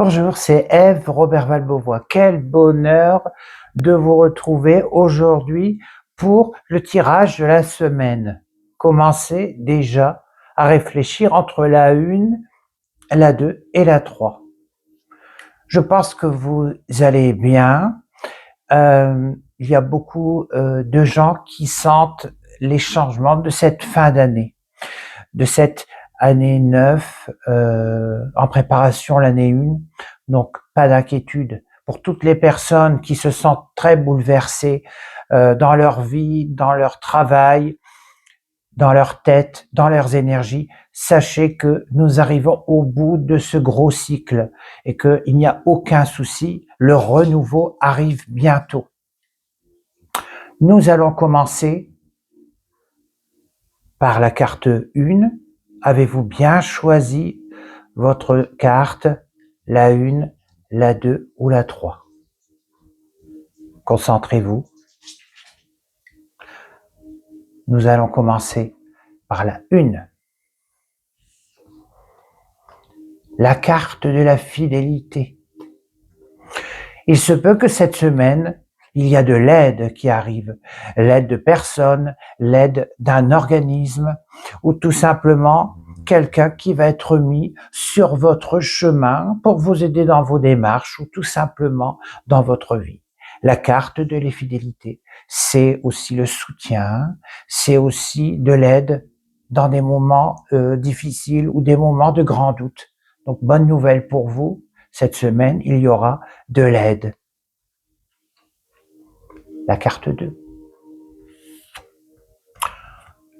Bonjour, c'est Ève Robert Valbeauvois. Quel bonheur de vous retrouver aujourd'hui pour le tirage de la semaine. Commencez déjà à réfléchir entre la 1, la 2 et la 3. Je pense que vous allez bien. Il y a beaucoup de gens qui sentent les changements de cette fin d'année, de cette année 9, en préparation l'année 1. Donc, pas d'inquiétude. Pour toutes les personnes qui se sentent très bouleversées dans leur vie, dans leur travail, dans leur tête, dans leurs énergies, sachez que nous arrivons au bout de ce gros cycle et qu'il n'y a aucun souci, le renouveau arrive bientôt. Nous allons commencer par la carte 1. Avez-vous bien choisi votre carte, la 1, la 2 ou la 3? Concentrez-vous. Nous allons commencer par la 1. La carte de la fidélité. Il se peut que cette semaine, il y a de l'aide qui arrive, l'aide de personnes, l'aide d'un organisme ou tout simplement quelqu'un qui va être mis sur votre chemin pour vous aider dans vos démarches ou tout simplement dans votre vie. La carte de la fidélité, c'est aussi le soutien, c'est aussi de l'aide dans des moments difficiles ou des moments de grand doute. Donc, bonne nouvelle pour vous, cette semaine, il y aura de l'aide. La carte 2.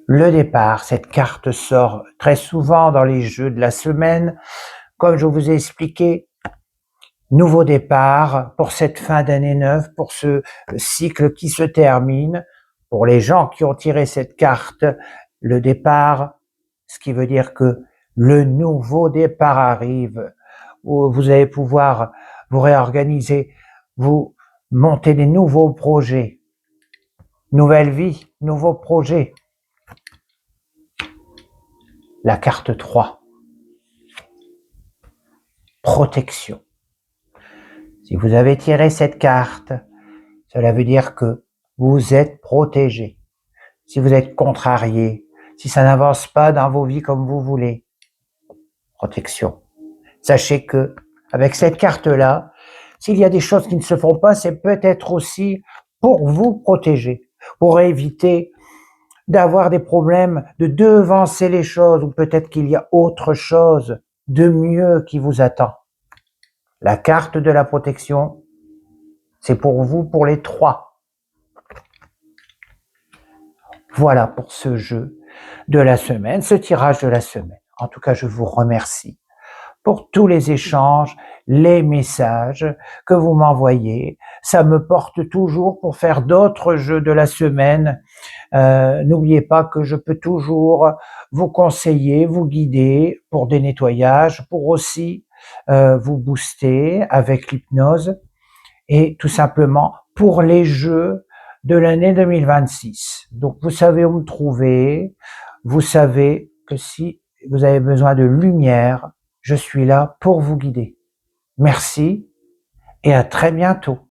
Le départ, cette carte sort très souvent dans les jeux de la semaine. Comme je vous ai expliqué, nouveau départ pour cette fin d'année 9, pour ce cycle qui se termine. Pour les gens qui ont tiré cette carte, le départ, ce qui veut dire que le nouveau départ arrive, où vous allez pouvoir vous réorganiser, vous monter des nouveaux projets, nouvelle vie, nouveaux projets. La carte 3. Protection. Si vous avez tiré cette carte, cela veut dire que vous êtes protégé. Si vous êtes contrarié, si ça n'avance pas dans vos vies comme vous voulez, protection. Sachez que avec cette carte-là, s'il y a des choses qui ne se font pas, c'est peut-être aussi pour vous protéger, pour éviter d'avoir des problèmes, de devancer les choses, ou peut-être qu'il y a autre chose de mieux qui vous attend. La carte de la protection, c'est pour vous, pour les 3. Voilà pour ce jeu de la semaine, ce tirage de la semaine. En tout cas, je vous remercie pour tous les échanges, les messages que vous m'envoyez. Ça me porte toujours pour faire d'autres jeux de la semaine. N'oubliez pas que je peux toujours vous conseiller, vous guider pour des nettoyages, pour aussi vous booster avec l'hypnose et tout simplement pour les jeux de l'année 2026. Donc vous savez où me trouver, vous savez que si vous avez besoin de lumière, je suis là pour vous guider. Merci et à très bientôt.